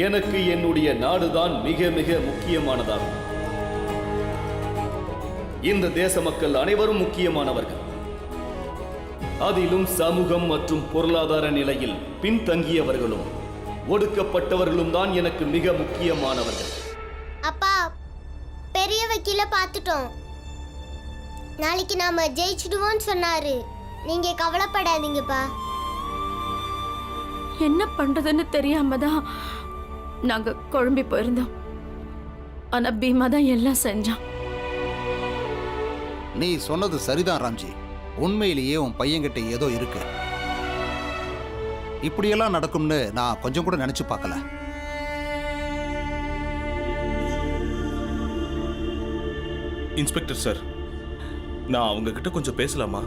எனக்கு என்னுடைய நாடுதான் மிக மிக முக்கியமானதாகும். இந்த தேச மக்கள் அனைவரும் முக்கியமானவர்கள். அதிலும் சமூகம் மற்றும் பொருளாதார நிலையில் பின்தங்கியவர்களும் ஒடுக்கப்பட்டவர்களும் தான் எனக்கு மிக முக்கியமானவர்கள். அப்பா, பெரிய வக்கீல பார்த்துட்டோம். நாளைக்கு நாம ஜெயிச்சிடுவோம்னு சொன்னாரு. நீங்க கவலைப்படாதீங்கப்பா. என்ன பண்றதுன்னு தெரியாம தான் நாங்க குழம்பி போயிருந்தோம். ஆனா பீமா தான் எல்லாம் செஞ்சான். நீ சொன்னது சரிதான் ராம்ஜி. உண்மையிலேயே உன் பையன்கிட்ட ஏதோ இருக்கு. இப்படியெல்லாம் நடக்கும்னு நான் கொஞ்சம் கூட நினைச்சு பார்க்கல. இன்ஸ்பெக்டர் சார், நான் அவங்க கிட்ட கொஞ்சம் பேசலாமா?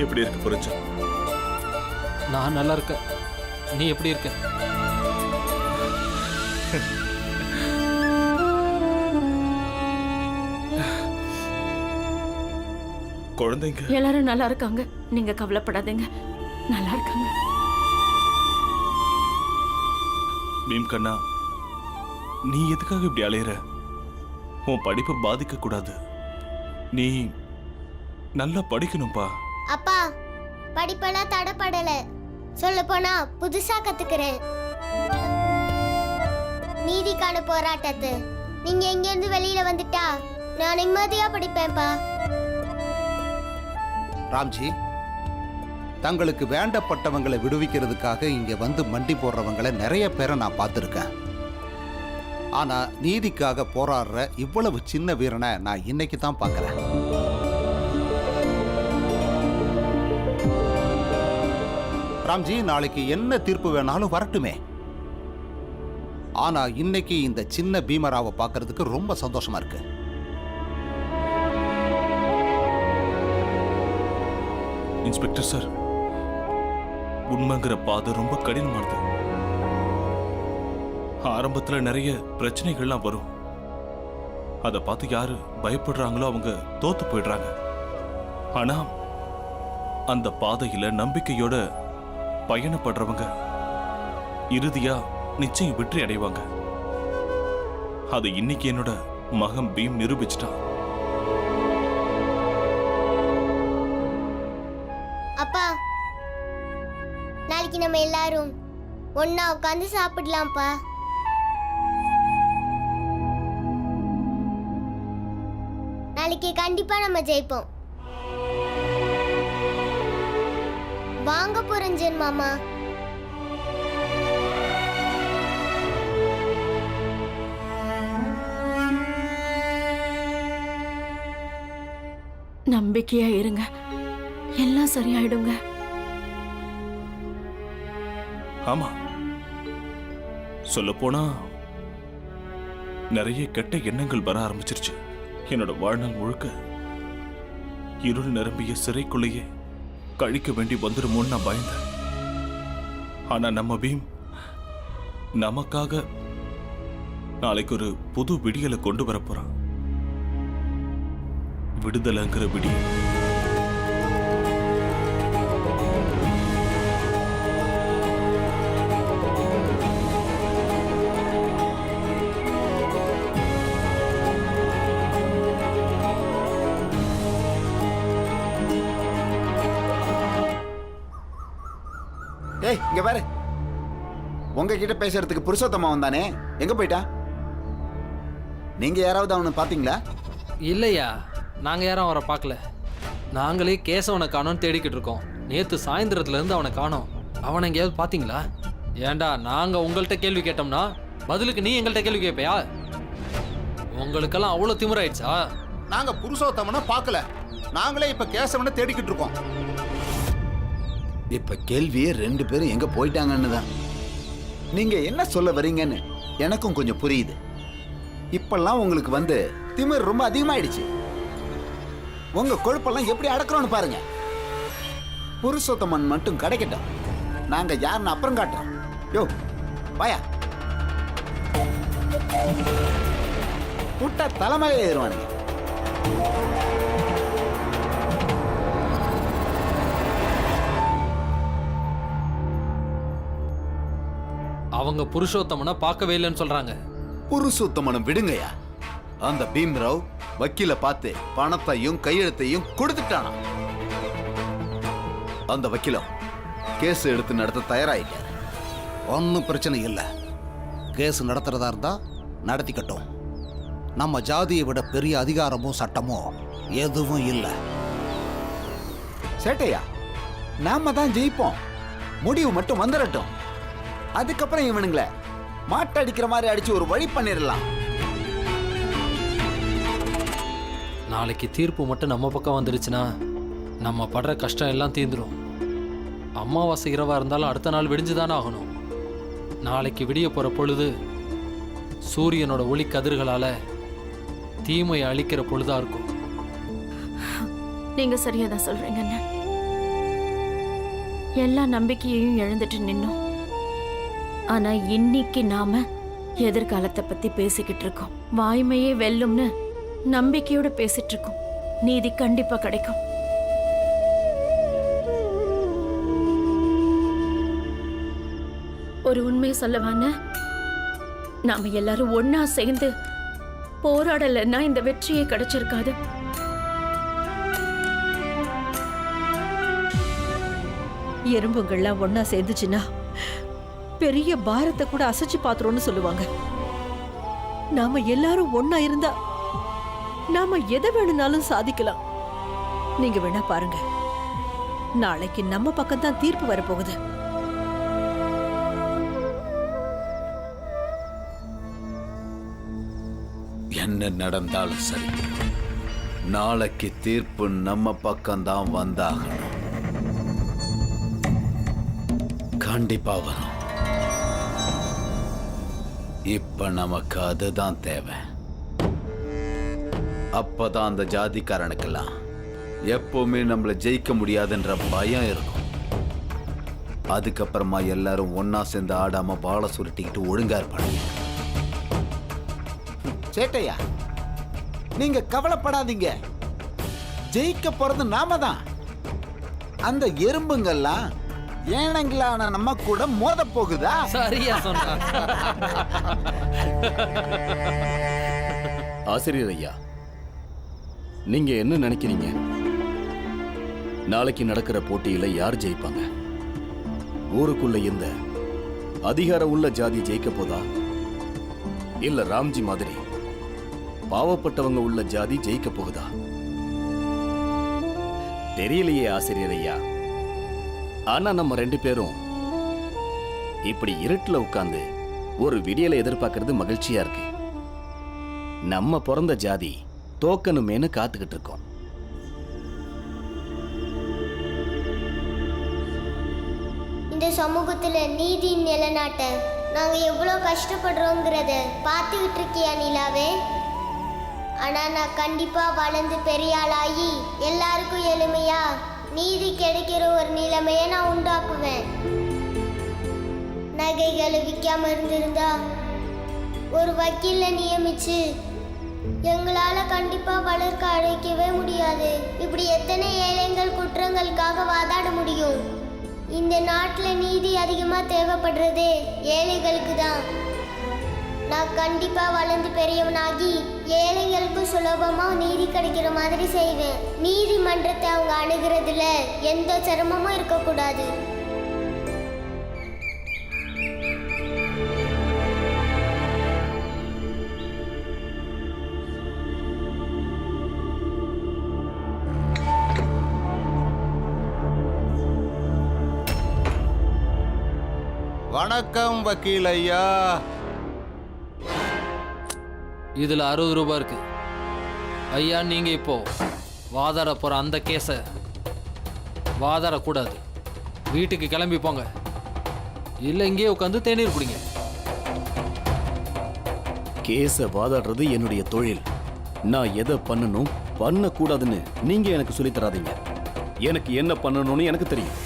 எப்படி இருக்கு புரிஞ்சா? நான் நல்லா இருக்கேன். நீ எப்படி இருக்க? குழந்தைங்க எல்லாரும் நல்லா இருக்காங்க. நீங்க கவலைப்படாதீங்க, நல்லா இருக்காங்க. பீம் கண்ணா, நீ எதுக்காக இப்படி அலையிற? உன் படிப்பை பாதிக்க கூடாது. நீ நல்லா படிக்கணும்பா. அப்பா, படிப்பெல்லாம் தடைப்படல. சொல்ல போனா புதுசா கத்துக்கிறேன். நீதிக்கான போராட்டத்தை நீங்க எங்க இருந்து வெளியில வந்துட்டா நான் நிம்மதியா படிப்பேன்ப்பா. ராம்ஜி, தங்களுக்கு வேண்டப்பட்டவங்களை விடுவிக்கிறதுக்காக இங்க வந்து மண்டி போடுறவங்களை நிறைய பேரை நான் பார்த்துருக்கேன். ஆனா நீதிக்காக போராடுற இவ்வளவு சின்ன வீரனை நான் இன்னைக்கு தான் பார்க்கிறேன். ராம்ஜி, நாளைக்கு என்ன தீர்ப்பு வேணாலும் வரட்டுமே. ஆனா இன்னைக்கு இந்த சின்ன பீமராவை பார்க்கறதுக்கு ரொம்ப சந்தோஷமா இருக்கு. இன்ஸ்பெக்டர் சார், உண்மைங்கிற பாதை ரொம்ப கடினமானது. ஆரம்பத்துல நிறைய பிரச்சனைகள்லாம் வரும். அதை பார்த்து யாரு பயப்படுறாங்களோ அவங்க தோத்து போயிடுறாங்க. ஆனா அந்த பாதையில நம்பிக்கையோட பயணப்படுறவங்க இறுதியா நிச்சயம் வெற்றி அடைவாங்க. அது இன்னைக்கு என்னோட மகன் பீம் நிரூபிச்சிட்டான். அப்பா, நாளைக்கு நம்ம எல்லாரும் ஒண்ணா உட்காந்து சாப்பிடலாம்ப்பா. நாளைக்கு கண்டிப்பா நம்ம ஜெயிப்போம். வாங்க புரஞ்சன் மாமா. நம்பிக்கையா இருங்க, எல்லாம் சரியாயிடுங்க. ஆமா, சொல்ல போனா நிறைய கெட்ட எண்ணங்கள் வர ஆரம்பிச்சிருச்சு. என்னோட வாழ்நாள் முழுக்க இருள் நிரம்பிய சிறைக்குள்ளேயே கழிக்க வேண்டி வந்துடுமோன்னு நான் பயந்தேன். ஆனா நம்ம பீம் நமக்காக நாளைக்கு ஒரு புது விடியலை கொண்டு வர போறான். விடுதலைங்கிற விடியல். ஏய், இங்க பாரு. உங்ககிட்ட பேசுறதுக்கு புருஷோத்தமா வந்தானே, எங்க போயிட்டா? நீங்க யாராவது அவனை பாத்தீங்களா? இல்லையா, நாங்க யாரும் அவரை பார்க்கல. நாங்களே கேசவனை காணோன்னு தேடிக்கிட்டு இருக்கோம். நேத்து சாயந்தரத்துல இருந்து அவனை காணோம். அவனை எங்கேயாவது பாத்தீங்களா? ஏண்டா, நாங்க உங்கள்கிட்ட கேள்வி கேட்டோம்னா பதிலுக்கு நீ எங்கள்கிட்ட கேள்வி கேட்பையா? உங்களுக்கெல்லாம் அவ்வளவு திமிராயிடுச்சா? நாங்க புருஷோத்தமனை பார்க்கல. நாங்களே இப்ப கேசவனை தேடிக்கிட்டு இருக்கோம். இப்ப கேள்வியே 2 பேரும் எங்க போயிட்டாங்கன்னு தான். நீங்க என்ன சொல்ல வரீங்கன்னு எனக்கும் கொஞ்சம் புரியுது. இப்பெல்லாம் உங்களுக்கு வந்து திமிர் ரொம்ப அதிகமாயிடுச்சு. உங்க கொழுப்பெல்லாம் எப்படி அடக்குறோன்னு பாருங்க. புருஷோத்தமன் மட்டும் கிடைக்கட்டும், நாங்க யாருன்னு அப்புறம் காட்டுறோம். யோ வாயா. புட்டா தலைமையில ஏறுவானுங்க. அவங்க புருஷோத்தமனை பார்க்கவே இல்லைன்னு சொல்றாங்க. புருஷோத்தமனம் விடுங்கயா. அந்த பீம்ராவ் வக்கீல பார்த்து பணத்தையும் கையெழுத்தையும் கொடுத்துட்டானா. அந்த வக்கீலம் கேஸ் எடுத்து நடத்த தயாராயிட்டார். ஒன்றும் பிரச்சனை இல்லை. கேஸ் நடத்துறதா இருந்தா நடத்திக்கட்டும். நம்ம ஜாதியை விட பெரிய அதிகாரமோ சட்டமோ எதுவும் இல்லை. சேட்டையா, நாம தான் ஜெயிப்போம். முடிவு மட்டும் வந்துடட்டும். அதுக்கப்புறம் இவனுங்கள மாட்டடிக்கிற மாதிரி அடிச்சு ஒரு வழி பண்ணிடலாம். நாளைக்கு தீர்ப்பு மட்டும் நம்ம பக்கம் வந்துருச்சுன்னா நம்ம படுற கஷ்டம் எல்லாம் தீர்ந்துடும். அமாவாசை இரவா இருந்தாலும் அடுத்த நாள் விடிஞ்சுதானே ஆகணும். நாளைக்கு விடிய போற பொழுது சூரியனோட ஒளி கதிர்களால தீமையை அழிக்கிற பொழுதா இருக்கும். நீங்க சரியா தான் சொல்றீங்க அண்ணா. எல்லா நம்பிக்கையையும் இழந்துட்டு நின்னோம். ஆனா இன்னைக்கு நாம எதிர்காலத்தை பத்தி பேசிக்கிட்டு இருக்கோம். வாய்மையே வெல்லும்னு நம்பிக்கையோட பேசிட்டு இருக்கோம். நீதி கண்டிப்பா கிடைக்கும். ஒரு உண்மையை சொல்லவான, நாம எல்லாரும் ஒன்னா சேர்ந்து போராடலைன்னா இந்த வெற்றியே கிடைச்சிருக்காது. எறும்புகள்லாம் ஒன்னா சேர்ந்துச்சுன்னா பெரிய பாரத்தை கூட அசைச்சு பாத்துறோம்னு சொல்லுவாங்க. நாம எல்லாரும் ஒன்னா இருந்தா நாம எதை வேணும்னாலும் சாதிக்கலாம். நீங்க வேணா பாருங்க, நாளைக்கு நம்ம பக்கம் தான் தீர்ப்பு வரப்போகுது. என்ன நடந்தாலும் சரி, நாளைக்கு தீர்ப்பு நம்ம பக்கம்தான் வந்தாகணும். கண்டிப்பா வரும். இப்ப நமக்கு அதுதான் தேவை. அப்பதான் அந்த ஜாதிக்காரனுக்கெல்லாம் எப்பவுமே நம்மள ஜெயிக்க முடியாதுன்ற பயம் இருக்கும். அதுக்கப்புறமா எல்லாரும் ஒன்னா சேர்ந்து ஆடாம பாலை சுருட்டிக்கிட்டு ஒழுங்கா இருப்பாங்க. சேட்டையா, நீங்க கவலைப்படாதீங்க. ஜெயிக்க போறது நாம தான். அந்த எறும்புங்கெல்லாம் ஏனங்களான நம்ம கூட மோத போகுதா? சரியா சொன்னா. ஆசிரியர் ஐயா, நீங்க என்ன நினைக்கிறீங்க? நாளைக்கு நடக்கிற போட்டியில யார் ஜெயிப்பாங்க? ஊருக்குள்ள இந்த அதிகாரம் உள்ள ஜாதி ஜெயிக்க போதா, இல்ல ராம்ஜி மாதிரி பாவப்பட்டவங்க உள்ள ஜாதி ஜெயிக்க போகுதா? தெரியலையே ஆசிரியர் ஐயா. ஆனா நம்ம 2 பேரும் இப்படி இருட்டுல உட்கார்ந்து ஒரு விடியலை எதிர்பார்க்கறது மகிழ்ச்சியா இருக்கு. நம்ம பிறந்த ஜாதி தோக்கணுமேனு காத்துக்கிட்டு இருக்கோம். இந்த சமூகத்துல நீதி நிலைநாட்ட நாங்க எவ்வளவு கஷ்டப்படுறோங்கிறத பார்த்துக்கிட்டு இருக்கியா நிலாவே? ஆனா நான் கண்டிப்பா வளர்ந்து பெரிய ஆளாகி எல்லாருக்கும் எளிமையா நீதி கிடைக்கிற ஒரு நிலைமையை நான் உண்டாக்குவேன். நகைகளை விற்காம இருந்திருந்தா ஒரு வக்கீல நியமிச்சு எங்களால கண்டிப்பா வளர்க்க அழைக்கவே முடியாது. இப்படி எத்தனை ஏழைகள் குற்றங்களுக்காக வாதாட முடியும்? இந்த நாட்டுல நீதி அதிகமா தேவைப்படுறதே ஏழைகளுக்கு தான். நான் கண்டிப்பா வளர்ந்து பெரியவனாகி ஏழைகளுக்கு சுலபமா நீதி கிடைக்கிற மாதிரி செய்வேன். நீதிமன்றத்தை அவங்க அணுகிறதுல எந்த சிரமமும் இருக்கக்கூடாது. வணக்கம் வக்கீல் ஐயா. இதுல 60 ரூபாய் இருக்கு. ஐயா, நீங்க இப்போ வாதாட போற அந்த கேஸை வாதாடக்கூடாது. வீட்டுக்கு கிளம்பி போங்க, இல்ல இங்கேயே உட்காந்து தேநீர் குடிங்க. கேஸ வாதாடுறது என்னுடைய தொழில். நான் எதை பண்ணணும் பண்ணக்கூடாதுன்னு நீங்க எனக்கு சொல்லித் தராதீங்க. எனக்கு என்ன பண்ணணும்னு எனக்கு தெரியும்.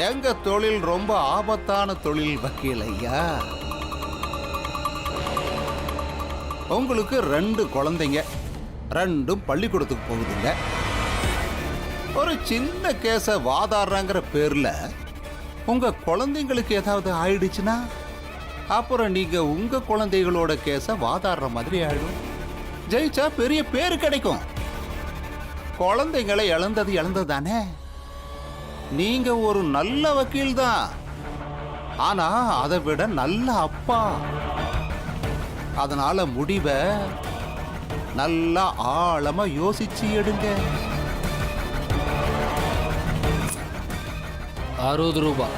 எங்க தொழில் ரொம்ப ஆபத்தான தொழில் வக்கீல் ஐயா. உங்களுக்கு 2 குழந்தைங்க, 2ம் பள்ளிக்கூடத்துக்கு போகுதுங்க. ஒரு சின்ன கேஸை வாதாடுறாங்கிற பேர்ல உங்க குழந்தைங்களுக்கு ஏதாவது ஆயிடுச்சுன்னா அப்புறம் நீங்க உங்க குழந்தைகளோட கேஸை வாதாடுற மாதிரி ஆயிடும். ஜெயிச்சா பெரிய பேரு கிடைக்கும். குழந்தைங்களை இழந்தது தானே. நீங்க ஒரு நல்ல வக்கீல் தான், ஆனா அதை விட நல்ல அப்பா. அதனால முடிவை நல்லா ஆழமா யோசிச்சு எடுங்க. 60 ரூபாய்.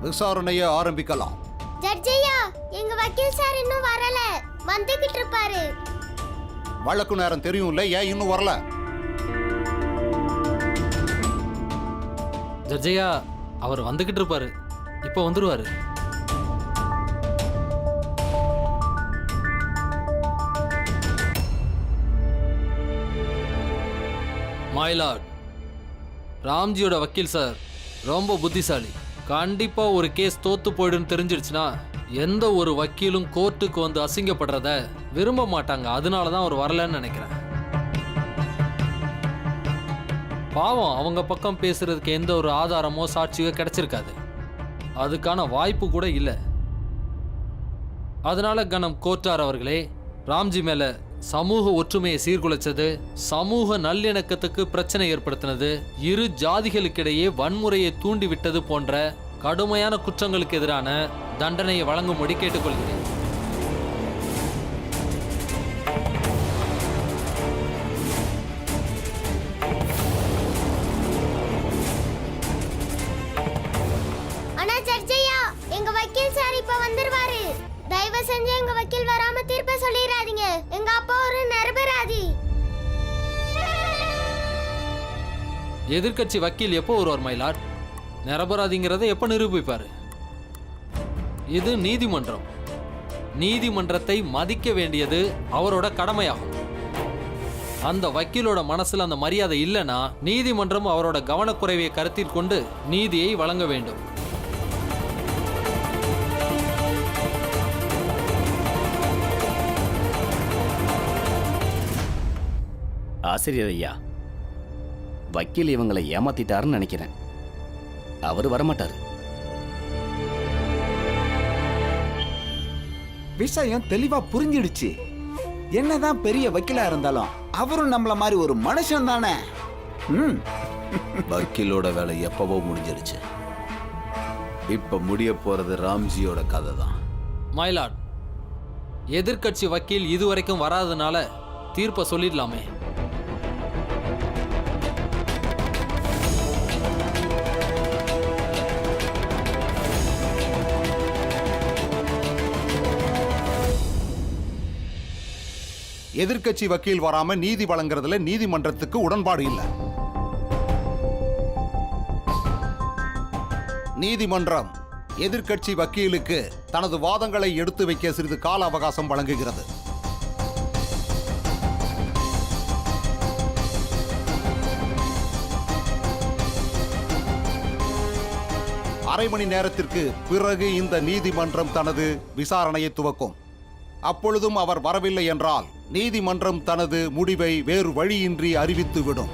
விசாரணையை ஆரம்பிக்கலாம். ஜட்ஜையா, எங்க வக்கீல் சார் இன்னும் வரல, வந்துகிட்டு இருப்பாரு. வழக்கு நேரம் தெரியும்ல, ஏன் இன்னும் வரல? ஜட்ஜையா, அவர் வந்துகிட்டு இருப்பாரு, இப்போ வந்துருவாரு. மாய்லாட், ராம்ஜியோட வக்கீல் சார் ரொம்ப புத்திசாலி. கண்டிப்பா ஒரு கேஸ் தோத்து போயிடுன்னு தெரிஞ்சிடுச்சுன்னா எந்த ஒரு வக்கீலும் கோர்ட்டுக்கு வந்து அசிங்கப்படுறத விரும்ப மாட்டாங்க. அதனால தான் அவர் வரலன்னு நினைக்கிறேன். பாவம், அவங்க பக்கம் பேசுறதுக்கு எந்த ஒரு ஆதாரமோ சாட்சியோ கிடைச்சிருக்காது. அதுக்கான வாய்ப்பு கூட இல்லை. அதனால கணம் கோர்ட்டார் அவர்களே, ராம்ஜி மேல சமூக ஒற்றுமையை சீர்குலைச்சது, சமூக நல்லிணக்கத்துக்கு பிரச்சனை ஏற்படுத்தினது, இரு ஜாதிகளுக்கிடையே வன்முறையை தூண்டிவிட்டது போன்ற கடுமையான குற்றங்களுக்கு எதிரான தண்டனையை வழங்கும்படி கேட்டுக்கொள்கிறேன். ஆனா ஜட்ஜையா, எங்க வக்கீல் சார் இப்ப வந்துருவாரு. தயவு செஞ்சு எங்க வக்கீல் வராம தீர்ப்பை சொல்லிடாதீங்க. எங்க அப்பா ஒரு நிரபராதி. எதிர்க்கட்சி வக்கீல் எப்போ வருவார் மயிலாட்? நிரபராதிங்கிறத எப்போ நிரூபிப்பாரு? இது நீதிமன்றம். நீதிமன்றத்தை மதிக்க வேண்டியது அவரோட கடமையாகும். அந்த வக்கீலோட மனசுல அந்த மரியாதை இல்லைன்னா நீதிமன்றம் அவரோட கவனக்குறைவை கருத்தில் கொண்டு நீதியை வழங்க வேண்டும். ஆசிரியர் ஐயா, வக்கீல் இவங்களை ஏமாத்திட்டாருன்னு நினைக்கிறேன். அவர் வரமாட்டாரு. விஷயம் தெளிவா புரிஞ்சிடுச்சு. என்னதான் பெரிய வக்கீலா இருந்தாலும் அவரும் நம்மள மாதிரி ஒரு மனுஷன் தானே. வக்கீலோட வேலை எப்பவோ முடிஞ்சிருச்சு. இப்ப முடிய போறது ராம்ஜியோட கதை தான். மயிலாட், எதிர்க்கட்சி வக்கீல் இதுவரைக்கும் வராதனால தீர்ப்பை சொல்லிடலாமே. எதிர்க்கட்சி வக்கீல் வராம நீதி வழங்குறதுல நீதிமன்றத்துக்கு உடன்பாடு இல்லை. நீதிமன்றம் எதிர்க்கட்சி வக்கீலுக்கு தனது வாதங்களை எடுத்து வைக்க சிறிது கால அவகாசம் வழங்குகிறது. அரை மணி நேரத்திற்கு பிறகு இந்த நீதிமன்றம் தனது விசாரணையை துவக்கும். அப்பொழுதும் அவர் வரவில்லை என்றால் நீதிமன்றம் தனது முடிவை வேறு வழியின்றி அறிவித்துவிடும்.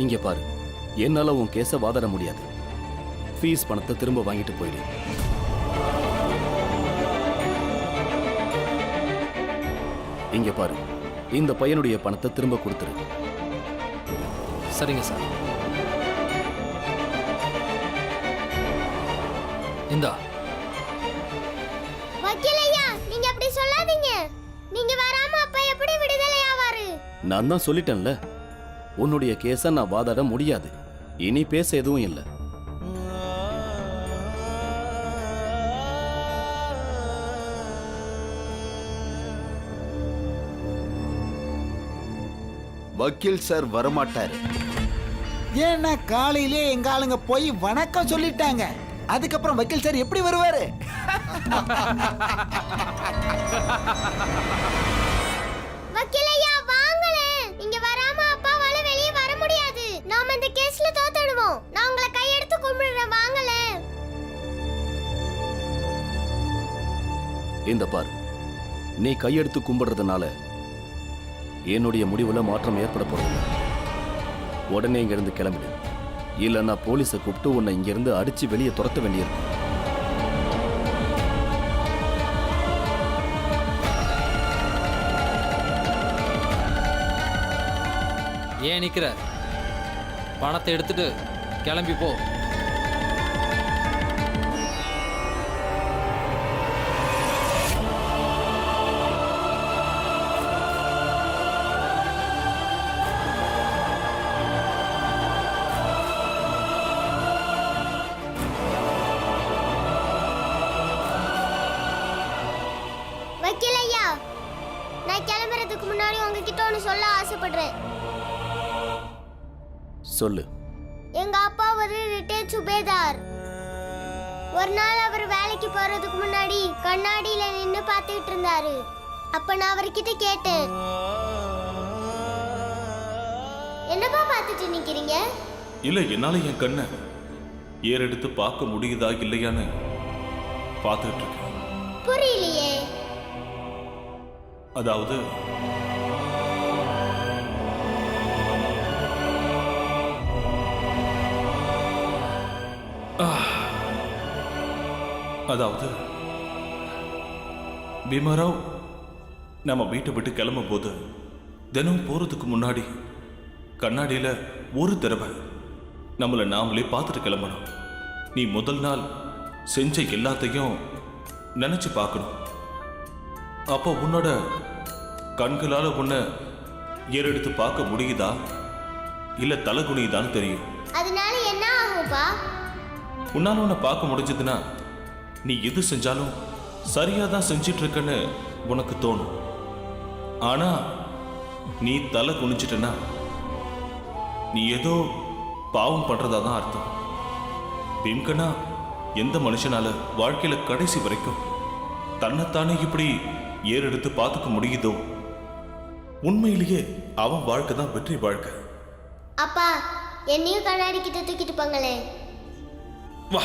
இங்க பாரு, என்னால உன் கேஸை வாதாட முடியாது. ஃபீஸ் பணத்தை திரும்ப வாங்கிட்டு போயிடு. இங்க பாரு, இந்த பையனுடைய பணத்தை திரும்ப கொடுத்துரு. சரிங்க சார். இந்தா. வக்கீல் ஐயா, நீங்க அப்படி சொல்லாதீங்க. நீங்க வராம அப்பா எப்படி விடுதலை ஆவாரு? நான் தான் சொல்லிட்டேன்ல, உன்னுடைய கேஸை நான் வாதாட முடியாது. இனி பேச எதுவும் இல்லை. வக்கீல் சார் வரமாட்டாரு. ஏன்னா காலையிலே எங்க ஆளுங்க போய் வணக்கம் சொல்லிட்டாங்க. அதுக்கப்புறம் வக்கீல் சார் எப்படி வருவாரு? வக்கீல் ஐயா வாங்களே. நீங்க வராம அப்பாவால வெளிய வர முடியாது. நாம இந்த கேஸ்ல தோத்துடுவோம். நான் உங்களை கையெடுத்து கும்பிடுறேன், வாங்களே. இந்த பார், நீ கையெடுத்து கும்பிடுறதுனால என்னுடைய முடிவுல மாற்றம் ஏற்பட போறது. உடனே இங்கிருந்து கிளம்பிடு, இல்லைன்னா போலீஸை கூப்பிட்டு உன்னை இங்கிருந்து அடிச்சு வெளியே துரத்த வேண்டியிருக்கும். ஏன் நிக்கிற? பணத்தை எடுத்துட்டு கிளம்பி போ. வக்கீல் ஐயா, நான் கிளம்புறதுக்கு முன்னாடி உங்ககிட்ட ஒன்று சொல்ல ஆசைப்படுறேன். சொல்லு. எங்க அப்பா ஒரு ரிட்டையர்ட் சுபேதார். ஒரு நாள் அவர் வேலைக்கு போறதுக்கு முன்னாடி கண்ணாடியில நின்னு பார்த்துட்டு இருந்தாரு. அப்ப நான் அவர்கிட்ட கேட்டேன், என்னப்பா பார்த்துட்டு நிக்கிறீங்க? இல்ல, என்னால என் கண்ணை ஏறெடுத்து பார்க்க முடியுதா இல்லையான்னு பார்த்துட்டு இருக்கேன். புரியலையே. அதாவது அதாவது பீமாராவ் நம்ம வீட்டை விட்டு கிளம்பும் போது தினம் போறதுக்கு முன்னாடி கண்ணாடியில ஒரு தடவை நம்மளை நாமளே பார்த்துட்டு கிளம்பணும். நீ முதல் நாள் செஞ்ச எல்லாத்தையும் நினைச்சு பார்க்கணும். அப்போ உன்னோட கண்களால உன்னை ஏறெடுத்து பார்க்க முடியுதா இல்ல தலை குனியுதான்னு தெரியும். அதனால என்ன ஆகும்பா? உன்னால உன்னை பார்க்க முடிஞ்சதுன்னா நீ எது செஞ்சாலும் சரியா தான் செஞ்சிட்டு இருக்கன்னு உனக்கு தோணும். ஆனா நீ தலை குனிஞ்சிட்டனா நீ ஏதோ பாவம் பண்றதா தான் அர்த்தம். பீம்கனா எந்த மனுஷனால வாழ்க்கையில கடைசி வரைக்கும் தன்னைத்தானே இப்படி ஏறெடுத்து பார்த்துக்க முடியுதோ உண்மையிலேயே அவன் வாழ்க்கை தான் வெற்றி வாழ்க்கை. அப்பா, என்னையும் கண்ணாடி கிட்ட தூக்கிட்டு போங்களே. வா.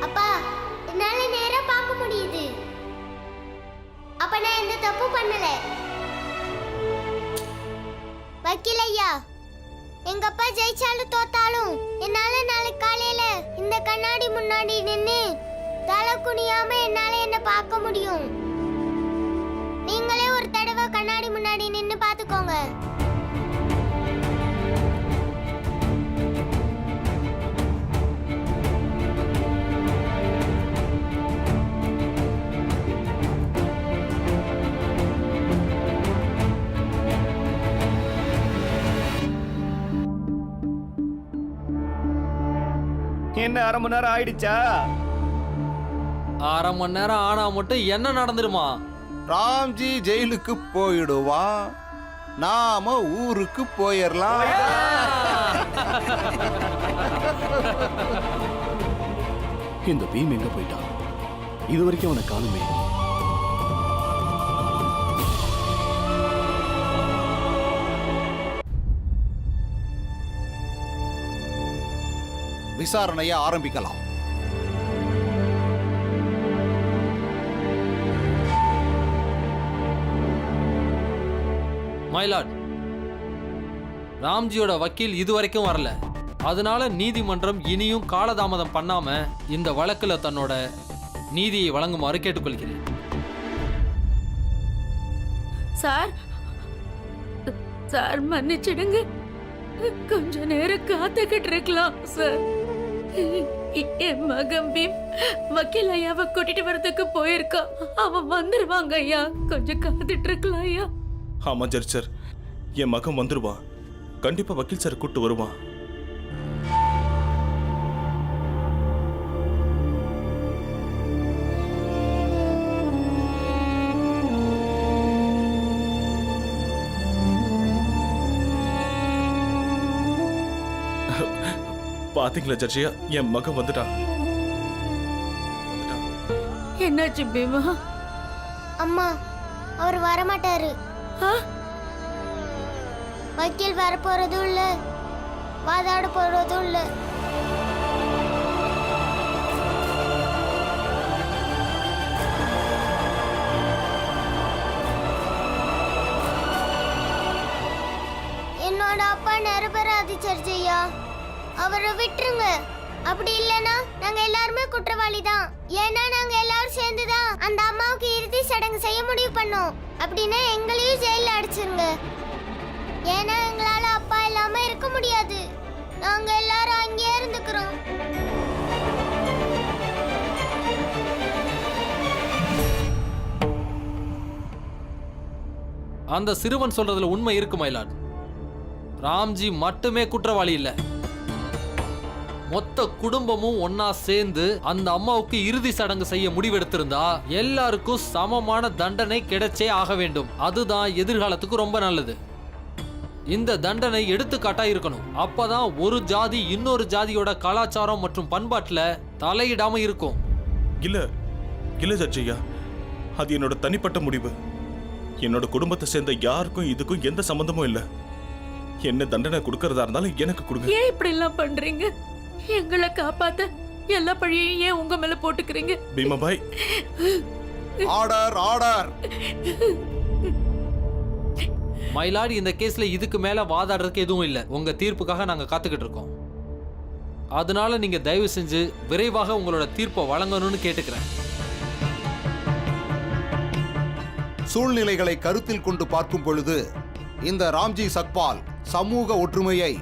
அப்பா, என்னால நேரா பார்க்க முடியுது. அப்ப நான் எந்த தப்பு பண்ணல. வக்கீல் ஐயா, எங்க அப்பா ஜெயிச்சாலும் தோத்தாலும் என்னால நாளைக்கு காலையில இந்த கண்ணாடி முன்னாடி நின்னு தலை குனியாம என்னால என்ன பார்க்க முடியும். நீங்களே ஒரு தடவை கண்ணாடி முன்னாடி நின்னு பாத்துக்கோங்க. என்ன அரை மணி நேரம் ஆயிடுச்சா? அரை மணி நேரம் ஆனா மட்டும் என்ன நடந்துருமா? ராம்ஜி ஜெயிலுக்கு போயிடுவான், நாம ஊருக்கு போயிடலாம். இந்த பீம் எங்க போயிட்டான்? இது வரைக்கும் அவனை காணுமே. விசாரணையை ஆரம்பிக்கலாம். மைலாட், ராம்ஜியோட வக்கீல் இதுவரைக்கும் வரல. அதனால நீதிமன்றம் இனியும் காலதாமதம் பண்ணாம இந்த வழக்குல தன்னோட நீதியை வழங்குமாறு கேட்டுக்கொள்கிறேன். சார் சார் மன்னிச்சிடுங்க, கொஞ்ச நேரம் காத்துக்கிட்டு இருக்கலாம் சார். என் மகன் பீம் வக்கீல் ஐயாவை கூட்டிட்டு வரதுக்கு போயிருக்கான். அவன் வந்துருவாங்க ஐயா, கொஞ்சம் காத்துட்டு இருக்கலாம் ஐயா. ஆமா ஜட்ஜ் சார், என் மகன் வந்துடுவான். கண்டிப்பா வக்கீல் சார் கூட்டு வருவான். பாத்தீங்களா ஜட்ஜியா, என் மகன் வந்துட்டான். என்னாச்சு பீமா? அம்மா, அவர் வரமாட்டாரு. ஆ? வக்கீல் வர போறதும் இல்ல, வாதாட போறதும் இல்ல. என்னோட அப்பா நிரபராதி சர்ச்சையா, அவரை விட்டுருங்க. அப்படி இல்லைன்னா நாங்க எல்லாருமே குற்றவாளி தான். ஏன்னா நாங்க எல்லாரும் சேர்ந்துதான் அந்த அம்மாவுக்கு இறுதி சடங்கு செய்ய முடிவு பண்ணோம். அப்படின்னா எங்களையும் ஜெயில அடிச்சிருங்க. ஏன்னா எங்களால அப்பா இல்லாம இருக்க முடியாது. நாங்க எல்லாரும் அங்கேயே இருந்துக்கிறோம். அந்த சிறுவன் சொல்றதுல உண்மை இருக்கு மைலாட். ராம்ஜி மட்டுமே குற்றவாளி இல்ல, மொத்த குடும்பமும் ஒன்னா சேர்ந்து அந்த அம்மாவுக்கு இறுதி சடங்கு செய்ய முடிவெடுத்திருந்தா எல்லாருக்கும் சமமான தண்டனை கிடைச்சே ஆக வேண்டும். அதுதான் எதிர்காலத்துக்கு ரொம்ப நல்லது. இந்த தண்டனை எடுத்துக்காட்டா இருக்கணும். அப்பதான் ஒரு ஜாதி இன்னொரு ஜாதியோட கலாச்சாரம் மற்றும் பண்பாட்டுல தலையிடாம இருக்கும். இல்ல இல்ல ஜட்ஜியா, அது என்னோட தனிப்பட்ட முடிவு. என்னோட குடும்பத்தை சேர்ந்த யாருக்கும் இதுக்கும் எந்த சம்பந்தமும் இல்ல. என்ன தண்டனை கொடுக்கறதா இருந்தாலும் எனக்கு கொடுங்க. ஏன் இப்படி எல்லாம் பண்றீங்க? எங்களை காப்பாத்த எல்லா பழியையும் ஏன் உங்க மேல போட்டுக்கிறீங்க? Bhimabai, order order. மயிலாடி, இந்த கேஸ்ல இதுக்கு மேல வாதாடுறதுக்கு எதுவும் இல்ல. உங்க தீர்ப்புக்காக நாங்க காத்துக்கிட்டு இருக்கோம். அதனால நீங்க தயவு செஞ்சு விரைவாக உங்களோட தீர்ப்பை வழங்கணும்னு கேட்டுக்கிறேன். சூழ்நிலைகளை கருத்தில் கொண்டு பார்க்கும் பொழுது இந்த ராம்ஜி சக்பால் சமூக ஒற்றுமையை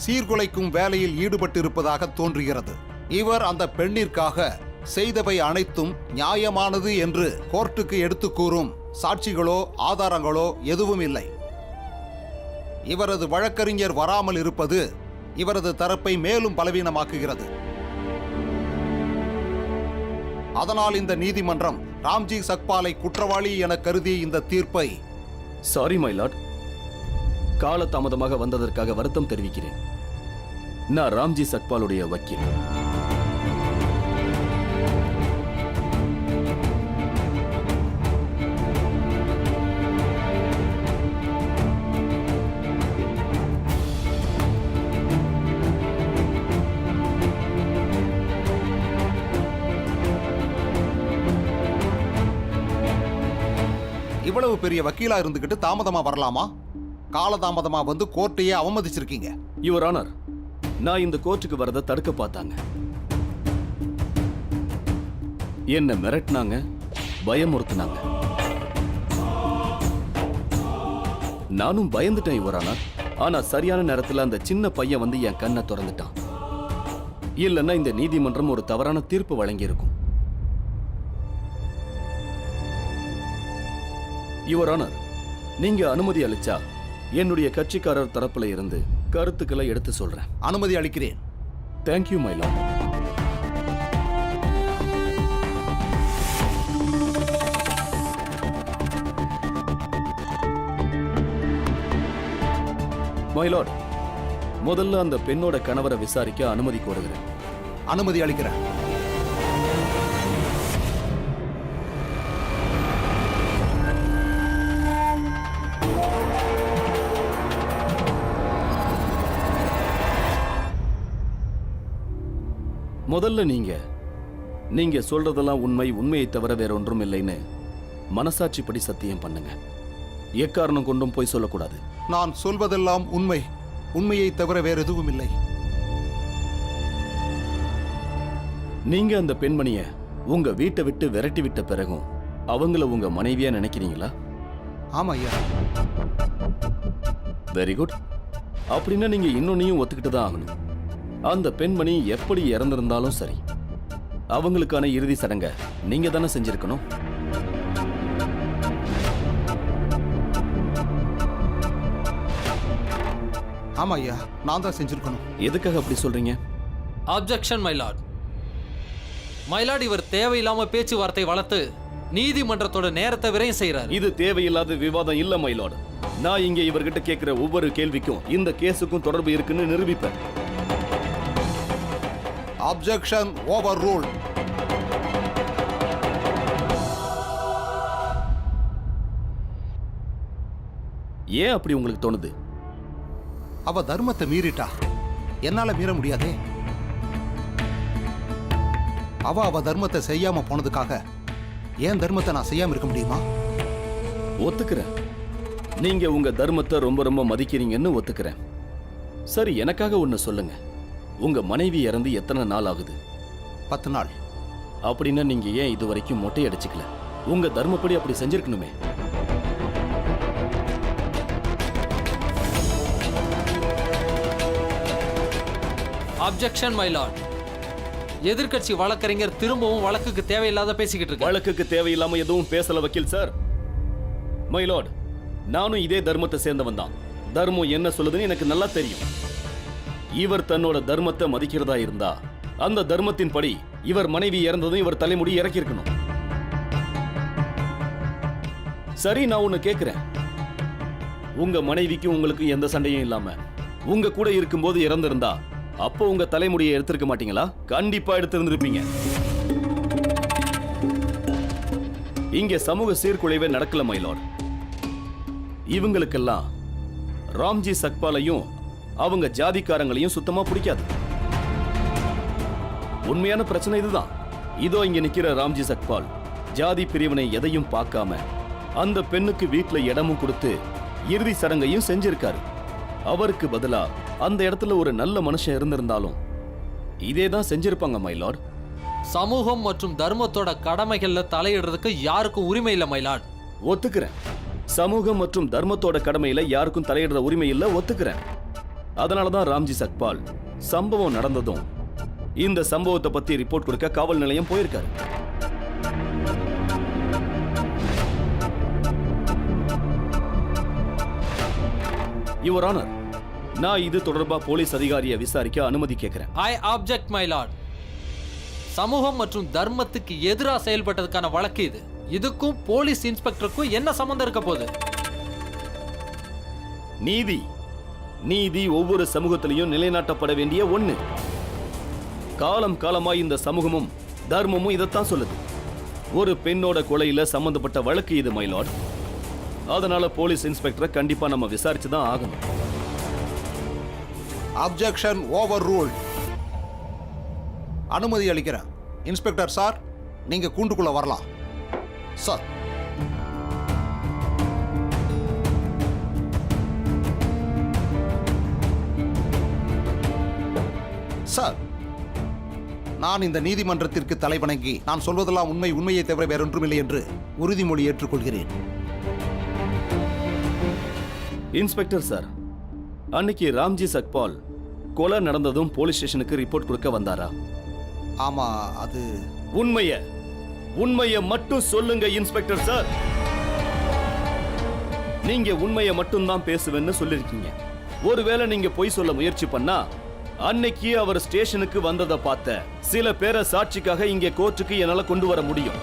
சீர்குலைக்கும் வேலையில் ஈடுபட்டிருப்பதாக தோன்றுகிறது. இவர் அந்த பெண்ணிற்காக செய்தவை அனைத்தும் நியாயமானது என்று கோர்ட்டுக்கு எடுத்து கூறும் சாட்சிகளோ ஆதாரங்களோ எதுவும் இல்லை. இவரது வழக்கறிஞர் வராமல் இருப்பது இவரது தரப்பை மேலும் பலவீனமாக்குகிறது. அதனால் இந்த நீதிமன்றம் ராம்ஜி சக்பாலை குற்றவாளி என கருதி இந்த தீர்ப்பை. சாரி மைலாட், காலதாமதமாக வந்ததற்காக வருத்தம் தெரிவிக்கிறேன். நான் ராம்ஜி சக்பாலுடைய வக்கீல். இவ்வளவு பெரிய வக்கீலா இருந்துகிட்டு தாமதமா வரலாமா? காலதாமதமா வந்து கோர்ட்டையே அவமதிச்சிருக்கீங்க. யுவர் ஆனர், நான் இந்த கோர்ட்டுக்கு வரதை தடுக்க பார்த்தாங்க. என்ன மிரட்டினாங்க, பயமுறுத்தினாங்க. நானும் பயந்துட்டேன் யுவர் ஆனர். ஆனா சரியான நேரத்துல அந்த சின்ன பையன் வந்து என் கண்ணை திறந்துட்டான். இல்லைன்னா இந்த நீதிமன்றம் ஒரு தவறான தீர்ப்பு வழங்கியிருக்கும். யுவர் ஆனர், நீங்க அனுமதி அளிச்சா என்னுடைய கட்சிக்காரர் தரப்புல இருந்து கருத்துக்களை எடுத்து சொல்றேன். அனுமதி அளிக்கிறேன். Thank you my Lord. My Lord, முதல்ல அந்த பெண்ணோட கணவரை விசாரிக்க அனுமதி கோருகிறேன். அனுமதி அளிக்கிறேன். முதல்ல நீங்க சொல்றதெல்லாம் உண்மையை தவிர வேற ஒன்றும் இல்லைன்னு மனசாட்சிப்படி சத்தியம் பண்ணுங்க. எக்காரணம் கொண்டும் போய் சொல்லக்கூடாது. நான் சொல்வதெல்லாம் உண்மை, உண்மையை தவிர வேற எதுவும் இல்லை. நீங்க அந்த பெண்மணிய உங்க வீட்டை விட்டு விரட்டி விட்ட பிறகும் அவங்கள உங்க மனைவியா நினைக்கிறீங்களா? ஆமா ஐயா. Very good. அப்படின்னா நீங்க இன்னொன்னையும் ஒத்துக்கிட்டு தான் ஆகணும். அந்த பெண்மணி எப்படி இறந்திருந்தாலும் சரி, அவங்களுக்கான இறுதி சடங்கை நீங்க தானே செஞ்சிருக்கணும். ஆமா ஐயா, நான் தான் செஞ்சிருக்கணும். எதுக்காக அப்படி சொல்றீங்க? அப்ஜெக்ஷன் மைலார்ட். மைலார்ட், இவர் தேவையில்லாம பேச்சுவார்த்தை வளர்த்து நீதிமன்றத்தோட நேரத்தை விரயம் செய்யறாரு. இது தேவையில்லாத விவாதம் இல்ல மைலார்ட். நான் இங்க இவர்கிட்ட கேட்கிற ஒவ்வொரு கேள்விக்கும் இந்த கேஸுக்கும் தொடர்பு இருக்குன்னு நிரூபிப்பேன். Objection over rule. ஏன் அப்படி உங்களுக்கு தோணுது? அவ தர்மத்தை மீறிட்டா, என்னால மீற முடியாதே. அவ தர்மத்தை செய்யாம போனதுக்காக ஏன் தர்மத்தை நான் செய்யாம இருக்க முடியுமா? ஒத்துக்கிறேன். நீங்க உங்க தர்மத்தை ரொம்ப ரொம்ப மதிக்கிறீங்கன்னு ஒத்துக்கிறேன். சரி, எனக்காக ஒண்ணு சொல்லுங்க. உங்க மனைவி இறந்து எத்தனை நாள் ஆகுது? 10 நாள். அப்படின்னா நீங்க ஏன் இது வரைக்கும் மொட்டை அடிச்சுக்கல? உங்க தர்மப்படி அப்படி செஞ்சிருக்கணுமே. அப்ஜெக்ஷன் மைலார்ட். எதிர்க்கட்சி வழக்கறிஞர் திரும்பவும் வழக்குக்கு தேவையில்லாத பேசிக்கிட்டு இருக்கு. வழக்குக்கு தேவையில்லாம எதுவும் பேசல வக்கீல் சார். மைலார்ட், நானும் இதே தர்மத்தை சேர்ந்தவன் தான். தர்மம் என்ன சொல்லுதுன்னு எனக்கு நல்லா தெரியும். இவர் தன்னோட தர்மத்தை மதிக்கிறதா இருந்தா அந்த தர்மத்தின் படி இவர் மனைவி இறந்ததும் இவர் தலைமுடி இறக்கியிருக்கணும். சரி, நான் ஒண்ணு கேட்கிறேன். உங்க மனைவிக்கும் உங்களுக்கு எந்த சண்டையும் இல்லாம உங்க கூட இருக்கும்போது இறந்திருந்தா அப்போ உங்க தலைமுடியை எடுத்திருக்க மாட்டீங்களா? கண்டிப்பா எடுத்திருந்திருப்பீங்க. இங்க சமூக சீர்குலைவே நடக்கல மைலார்ட். இவங்களுக்கெல்லாம் ராம்ஜி சக்பாலையும் அவங்க ஜாதிக்காரங்களையும் சுத்தமா பிடிக்காது. உண்மையான பிரச்சனை இதுதான். இதோ இங்க நிக்கிற ராம்ஜி சக்பால் ஜாதி பிரிவினை எதையும் பார்க்காம அந்த பெண்ணுக்கு வீட்டுல இடமும் கொடுத்து இறுதி சடங்கையும் செஞ்சிருக்காரு. அவருக்கு பதிலா அந்த இடத்துல ஒரு நல்ல மனுஷன் இருந்திருந்தாலும் இதே தான் செஞ்சிருப்பாங்க மைலார்ட். சமூகம் மற்றும் தர்மத்தோட கடமைகள்ல தலையிடுறதுக்கு யாருக்கும் உரிமை இல்லை மைலார்ட். ஒத்துக்கிறேன். சமூகம் மற்றும் தர்மத்தோட கடமையில யாருக்கும் தலையிடுற உரிமை இல்ல, ஒத்துக்கிறேன். அதனாலதான் ராம்ஜி சக்பால் சம்பவம் நடந்ததும் இந்த சம்பவத்தை பத்தி ரிப்போர்ட் கொடுக்க காவல் நிலையம் போயிருக்காரு. யுவர் ஆனர், நான் இது தொடர்பா போலீஸ் அதிகாரியை விசாரிக்க அனுமதி கேட்கிறேன். ஐ ஆப்ஜெக்ட் மைலார்ட். சமூகம் மற்றும் தர்மத்துக்கு எதிராக செயல்பட்டதுக்கான வழக்கு இது. இதுக்கும் போலீஸ் இன்ஸ்பெக்டருக்கும் என்ன சம்பந்தம் இருக்க போகுது? நீதி ஒவ்வொரு சமூகத்திலையும் நிலைநாட்டப்பட வேண்டிய ஒண்ணு. காலம் காலமா இந்த சமூகமும் தர்மமும் இதைத்தான் சொல்லுது. ஒரு பெண்ணோட கொலையில சம்பந்தப்பட்ட வழக்கு இது மைலார்ட். அதனால போலீஸ் இன்ஸ்பெக்டரை கண்டிப்பா நம்ம விசாரிச்சு தான் ஆகணும். Objection over rule. அனுமதி அளிக்கிறேன். இன்ஸ்பெக்டர் சார், நீங்க கூண்டுக்குள்ள வரலாம். சார், சார், நான் இந்த நீதிமன்றத்திற்கு தலைவணங்கி நான் சொல்வதெல்லாம் உண்மையை தவிர வேறொன்றுமில்லை என்று உறுதிமொழி ஏற்றுக்கொள்கிறேன். இன்ஸ்பெக்டர் சார், அன்னைக்கு ராம்ஜி சக்பால் கொலை நடந்ததும் போலீஸ் ஸ்டேஷனுக்கு ரிப்போர்ட் கொடுக்க வந்தாரா? ஆமா, அது உண்மையை மட்டும் சொல்லுங்க இன்ஸ்பெக்டர் சார். நீங்க உண்மையை மட்டும் தான் பேசுவேன்னு சொல்லிருக்கீங்க. ஒருவேளை நீங்க பொய் சொல்ல முயற்சி பண்ணா அன்னைக்கு அவர் ஸ்டேஷனுக்கு வந்ததை பார்த்த சில பேரை சாட்சிக்காக இங்கே கோர்ட்டுக்கு என்னால கொண்டு வர முடியும்.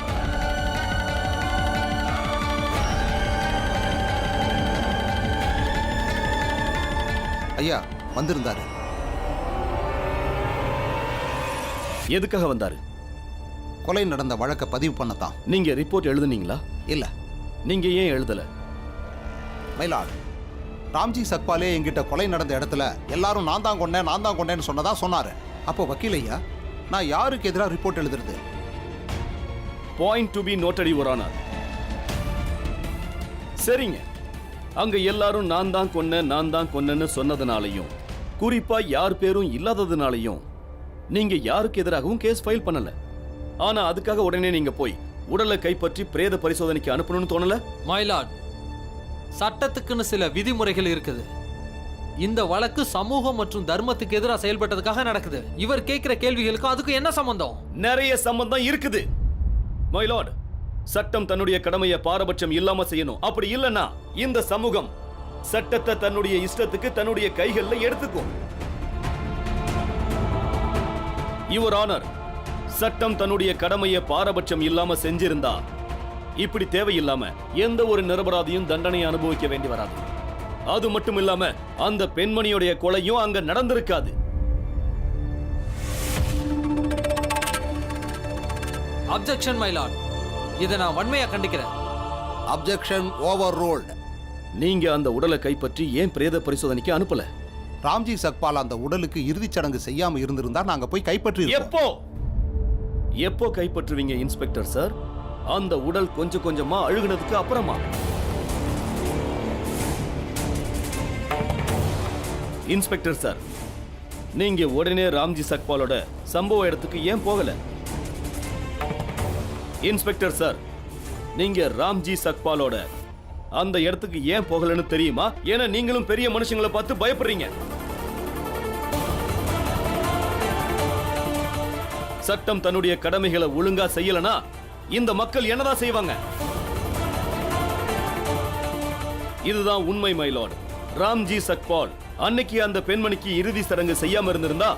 ஐயா வந்திருந்தாரு. எதுக்காக வந்தாரு? கொலை நடந்த வழக்கை பதிவு பண்ணத்தான். நீங்க ரிப்போர்ட் எழுதுனீங்களா? இல்ல. நீங்க ஏன் எழுதல? மயிலாடு, ராம்ஜி சக்பாலே என்கிட்ட கொலை நடந்த இடத்துல எல்லாரும் நான் தான் கொண்டேன்னு சொன்னதா சொன்னாரு. அப்போ வக்கீல் ஐயா, நான் யாருக்கு எதிராக ரிப்போர்ட் எழுதுறது? Point to be noted your honour. சரிங்க, அங்க எல்லாரும் நான் தான் கொன்னேன்னு சொன்னதுனாலையும் குறிப்பா யார் பேரும் இல்லாததுனாலையும் நீங்க யாருக்கு எதிராகவும் கேஸ் ஃபைல் பண்ணல. ஆனா அதுக்காக உடனே நீங்க போய் உடலை கைப்பற்றி பிரேத பரிசோதனைக்கு அனுப்பணும்னு தோணல? மைலாட், சட்டத்துக்குன்னு சில விதிமுறைகள் இருக்குது. இந்த வழக்கு சமூகம் மற்றும் தர்மத்துக்கு எதிராக செயல்பட்டதுக்காக நடக்குது. இவர் கேட்கிற கேள்விகளுக்கும் அதுக்கு என்ன சம்பந்தம்? நிறைய சம்பந்தம் இருக்குது மை லார்ட். சட்டம் தன்னுடைய கடமையை பாரபட்சம் இல்லாம செய்யணும். அப்படி இல்லைன்னா இந்த சமூகம் சட்டத்தை தன்னுடைய இஷ்டத்துக்கு தன்னுடைய கைகள்ல எடுத்துக்கும். யுவர் ஆனர், சட்டம் தன்னுடைய கடமையை பாரபட்சம் இல்லாம செஞ்சிருந்தா இப்படி தேவையில்லாம எந்த ஒரு நிரபராதியும் தண்டனை அனுபவிக்க வேண்டி வராது. அது மட்டும் இல்லாம அந்த பெண்மணியுடைய கொலையும் அங்க நடந்திருக்காது. அப்ஜெக்ஷன் மை லார்ட், இதை நான் வன்மையா கண்டிக்கிறேன். Objection overruled. நீங்க அந்த உடலை கைப்பற்றி ஏன் பிரேத பரிசோதனைக்கு அனுப்பல? ராம்ஜி சக்பால் அந்த உடலுக்கு இறுதிச் சடங்கு செய்யாம இருந்திருந்தா நாங்க போய் கைப்பற்றி எப்போ கைப்பற்றுவீங்க இன்ஸ்பெக்டர் சார்? அந்த உடல் கொஞ்சம் கொஞ்சமா அழுகுனதுக்கு அப்புறமா. இன்ஸ்பெக்டர் சார், நீங்க உடனே ராம்ஜி சக்பாலோட சம்பவ இடத்துக்கு ஏன் போகல? இன்ஸ்பெக்டர் சார், நீங்க ராம்ஜி சக்பாலோட அந்த இடத்துக்கு ஏன் போகலன்னு தெரியுமா? ஏன்னா நீங்களும் பெரிய மனுஷங்களை பார்த்து பயப்படுறீங்க. சட்டம் தன்னுடைய கடமைகளை ஒழுங்கா செய்யலனா இந்த மக்கள் என்னதான் செய்வாங்க? இதுதான் உண்மை மை லார்ட். ராம்ஜி சக்பால் அன்னைக்கு அந்த பெண்மணிக்கு இறுதி சடங்கு செய்யாம இருந்திருந்தா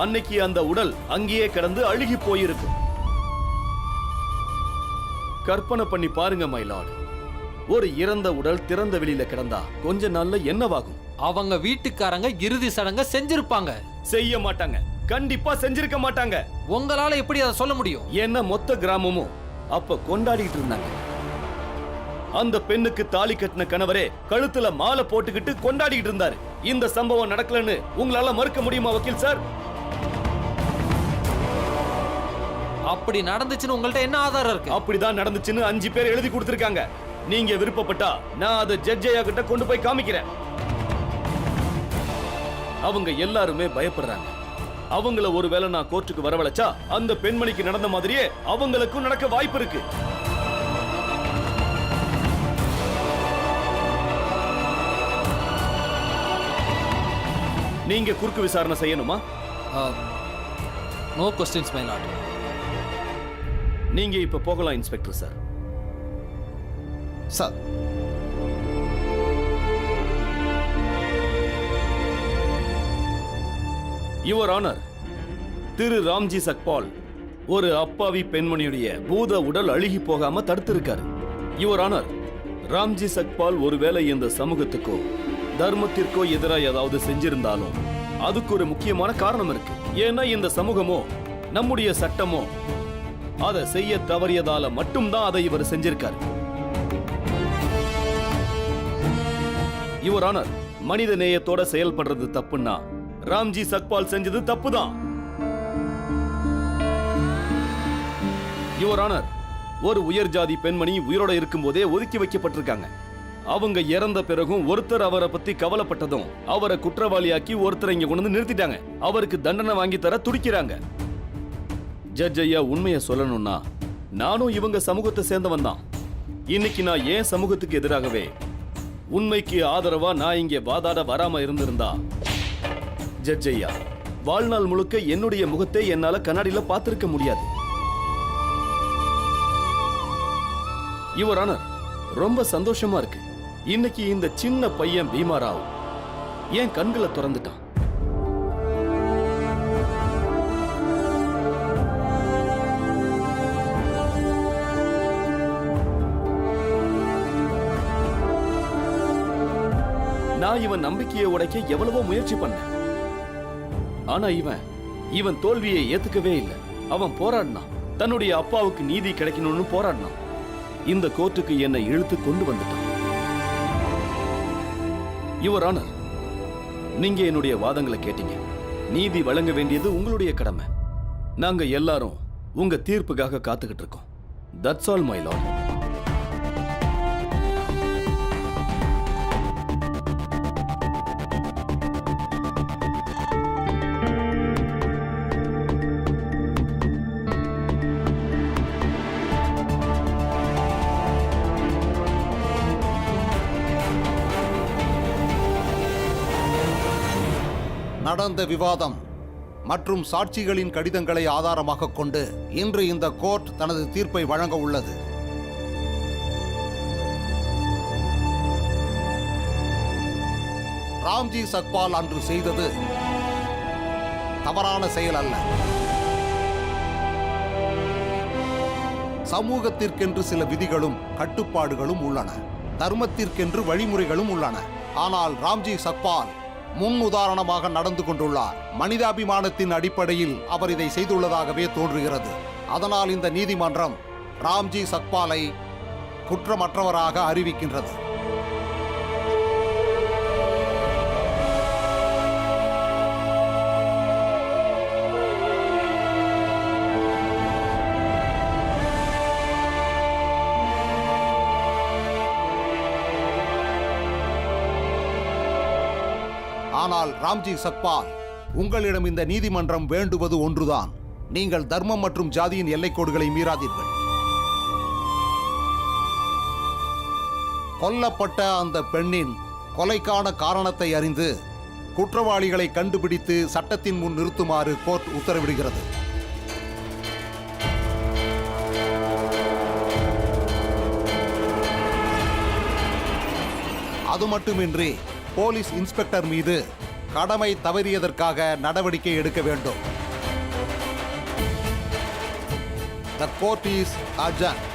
அன்னைக்கு அந்த உடல் அங்கேயே கிடந்து அழுகி போயிருக்கு. கற்பனை பண்ணி பாருங்க மை லார்ட், ஒரு இறந்த உடல் திறந்த வெளியில கிடந்தா கொஞ்ச நாள்ல என்னவாகும்? அவங்க வீட்டுக்காரங்க இறுதி சடங்க செஞ்சிருப்பாங்க. செய்ய மாட்டாங்க, கண்டிப்பா செஞ்சிருக்க மாட்டாங்க. உங்களால எப்படி அதை சொல்ல முடியும்? என்ன மொத்த கிராமமும் அப்ப கொண்டாடிட்டு இருந்தாங்க. அந்த பெண்ணுக்கு தாலி கட்டின கணவரே கழுத்துல மாலை போட்டுக்கிட்டு கொண்டாடிட்டு இருந்தாரு. இந்த சம்பவம் நடக்கலன்னு உங்களால மறுக்க முடியுமா வக்கீல் சார்? அப்படி நடந்துச்சுன்னு உங்கள்ட்ட என்ன ஆதாரம் இருக்கு? அப்படிதான் நடந்துச்சுன்னு 5 பேர் எழுதி கொடுத்திருக்காங்க. நீங்க விருப்பப்பட்டா நான் அதை ஜட்ஜ் ஐயா கிட்ட கொண்டு போய் காமிக்கிறேன். அவங்க எல்லாருமே பயப்படுறாங்க. அவங்கள ஒருவேளை நான் கோர்ட்டுக்கு வரவழைச்சா அந்த பெண்மணிக்கு நடந்த மாதிரியே அவங்களுக்கும் நடக்க வாய்ப்பு இருக்கு. நீங்க குறுக்கு விசாரணை செய்யணுமா? No questions my lord. நீங்க இப்ப போகலாம் inspector sir. Sir, your honour, திரு ராம்ஜி சக்பால் ஒரு அப்பாவி பெண்மணியுடைய பூத உடல் அழுகி போகாம தடுத்திருக்காரு. யுவர் ஆனர், ராம்ஜி சக்பால் ஒருவேளை இந்த சமூகத்துக்கோ தர்மத்திற்கோ எதிராக ஏதாவது செஞ்சிருந்தாலும் அதுக்கு ஒரு முக்கியமான காரணம் இருக்கு. ஏன்னா இந்த சமூகமோ நம்முடைய சட்டமோ அதை செய்ய தவறியதால மட்டும்தான் அதை இவர் செஞ்சிருக்காரு. யுவர் ஆனர், மனித நேயத்தோட செயல்படுறது தப்புன்னா ராம்ஜி சக்பால் செஞ்சது தப்புதான். யுவர் ஆனர், ஒரு உயர் ஜாதி பெண்மணி உயிரோட இருக்கும் போதே ஒதுக்கி வைக்கப்பட்டிருக்காங்க. அவங்க இறந்த பிறகும் ஒருத்தர் அவரை பத்தி கவலைப்பட்டதும் அவரை குற்றவாளியாக்கி ஒருத்தரை இங்க கொண்டு வந்து நிறுத்திட்டாங்க. அவருக்கு தண்டனை வாங்கி தர துடிக்கிறாங்க. ஜட்ஜ் ஐயா, உண்மையை சொல்லணும்னா நானும் இவங்க சமூகத்தை சேர்ந்தவன் தான். இன்னைக்கு நான் ஏன் சமூகத்துக்கு எதிராகவே உண்மைக்கு ஆதரவா நான் இங்கே வாதாட வராம இருந்திருந்தா ஜட்ஜ் ஐயா, வாழ்நாள் முழுக்க என்னுடைய முகத்தை என்னால கண்ணாடியில பார்த்திருக்க முடியாது. யுவர் ஆனர், ரொம்ப சந்தோஷமா இருக்கு. இன்னைக்கு இந்த சின்ன பையன் பீமாராவ் என் கண்களை திறந்துட்டான். நான் இவன் நம்பிக்கையை உடைக்க எவ்வளவோ முயற்சி பண்ணேன். ஆனா இவன் தோல்வியை ஏத்துக்கவே இல்லை. அவன் போராடினான். தன்னுடைய அப்பாவுக்கு நீதி கிடைக்கணும்னு போராடினான். இந்த கோர்ட்டுக்கு என்னை இழுத்து கொண்டு வந்துட்டான். யுவர் ஆனர், நீங்க என்னுடைய வாதங்களை கேட்டீங்க. நீதி வழங்க வேண்டியது உங்களுடைய கடமை. நாங்க எல்லாரும் உங்க தீர்ப்புக்காக காத்துக்கிட்டு இருக்கோம். That's all my Lord. நடந்த விவாதம் மற்றும் சாட்சிகளின் கடிதங்களை ஆதாரமாக கொண்டு இன்று இந்த கோர்ட் தனது தீர்ப்பை வழங்க உள்ளது. ராம்ஜி சக்பால் அன்று செய்தது தவறான செயல் அல்ல. சமூகத்திற்கென்று சில விதிகளும் கட்டுப்பாடுகளும் உள்ளன. தர்மத்திற்கென்று வழிமுறைகளும் உள்ளன. ஆனால் ராம்ஜி சக்பால் முன் உதாரணமாக நடந்து கொண்டுள்ளார். மனிதாபிமானத்தின் அடிப்படையில் அவர் இதை செய்துள்ளதாகவே தோன்றுகிறது. அதனால் இந்த நீதிமன்றம் ராம்ஜி சக்பாலை குற்றமற்றவராக அறிவிக்கின்றது. ஆனால் ராம்ஜி சக்பால், உங்களிடம் இந்த நீதிமன்றம் வேண்டுவது ஒன்றுதான். நீங்கள் தர்மம் மற்றும் ஜாதியின் எல்லைக்கோடுகளை மீறாதீர்கள். கொல்லப்பட்ட அந்த பெண்ணின் கொலைக்கான காரணத்தை அறிந்து குற்றவாளிகளை கண்டுபிடித்து சட்டத்தின் முன் நிறுத்துமாறு கோர்ட் உத்தரவிடுகிறது. அது மட்டுமின்றி போலீஸ் இன்ஸ்பெக்டர் மீது கடமை தவறியதற்காக நடவடிக்கை எடுக்க வேண்டும். The court is adjourned.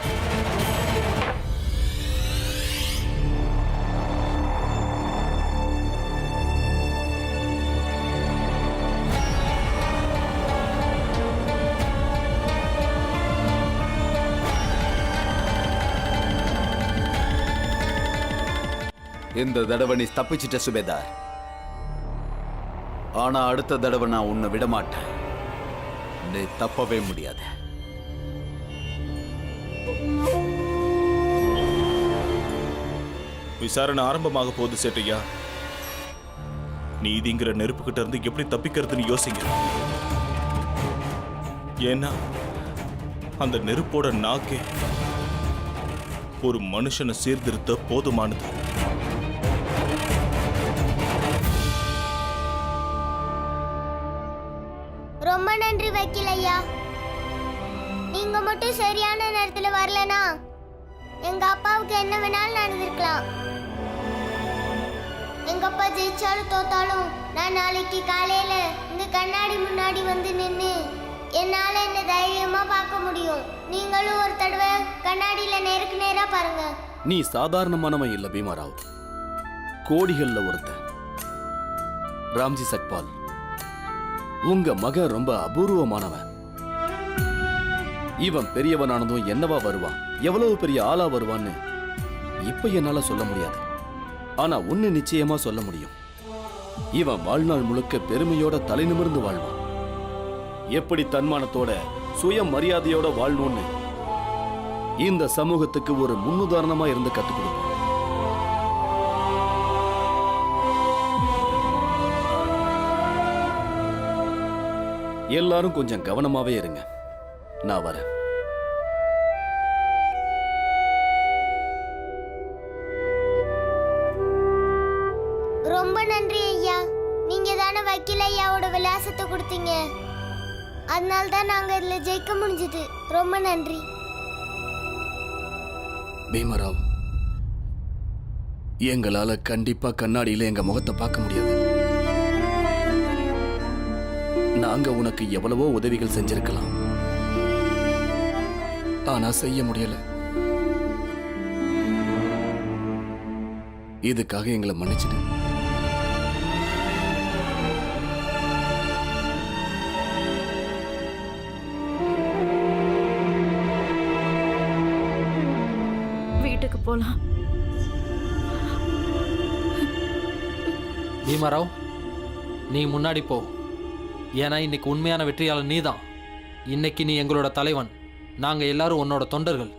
இந்த தடவை நீ தப்பிச்சிட்ட சுபேதார். ஆனா அடுத்த தடவை நான் உன்னை விட மாட்டேன். நீ தப்பவே முடியாது. விசாரணை ஆரம்பமாக போகுது சேட்டையா. நீதிங்கிற நெருப்புக்கிட்ட இருந்து எப்படி தப்பிக்கிறதுன்னு யோசிங்க. ஏன்னா அந்த நெருப்போட நாக்கே ஒரு மனுஷனை சீர்திருத்த போதுமானது. ரொம்ப நன்றி வக்கீல் ஐயா. நீங்க மட்டும் சரியான நேரத்துல வரலனா எங்க அப்பாவுக்கு என்ன வேணாலும் நடந்திருக்கலாம். எங்க அப்பா ஜெயிச்சாலும் தோத்தாலும் நான் நாளைக்கு காலையில இந்த கண்ணாடி முன்னாடி வந்து நின்று என்னால என்ன தைரியமா பார்க்க முடியும். நீங்களும் ஒரு தடவை கண்ணாடியில நேருக்கு நேரா பாருங்க. நீ சாதாரணமானவன் இல்ல பீமாராவ், கோடிகள்ல ஒருத்தன். ராம்ஜி சக்பால், உங்க மகன் ரொம்ப அபூர்வமானவன். இவன் பெரியவனானதும் என்னவா வருவான், எவ்வளவு பெரிய ஆளா வருவான்னு இப்ப என்னால சொல்ல முடியாது. ஆனா ஒண்ணு நிச்சயமா சொல்ல முடியும். இவன் வாழ்நாள் முழுக்க பெருமையோட தலை நிமிர்ந்து வாழ்வான். எப்படி தன்மானத்தோட சுய மரியாதையோட வாழணும்னு இந்த சமூகத்துக்கு ஒரு முன்னுதாரணமா இருந்து கத்துக் கொடுப்பான். எல்லாரும் கொஞ்சம் கவனமாவே இருங்க. நான் வரேன். ரொம்ப நன்றி ஐயா. நீங்க தானே வக்கீல் ஐயாவோட விலாசத்தை கொடுத்தீங்க. அதனால தான் நாங்க இதுல ஜெயிக்க முடிஞ்சது. ரொம்ப நன்றி. பீமராவ், எங்களால கண்டிப்பா கண்ணாடியில எங்க முகத்தை பார்க்க முடியாது. நாங்க உனக்கு எவ்வளவோ உதவிகள் செஞ்சிருக்கலாம், ஆனா செய்ய முடியல. இதுக்காக எங்களை மன்னிச்சிடு. வீட்டுக்கு போலாம். பீமாராவ், நீ முன்னாடி போ. ஏன்னா இன்னைக்கு உண்மையான வெற்றியாளர் நீதான். இன்னைக்கு நீ எங்களோட தலைவன், நாங்க எல்லாரும் உன்னோட தொண்டர்கள்.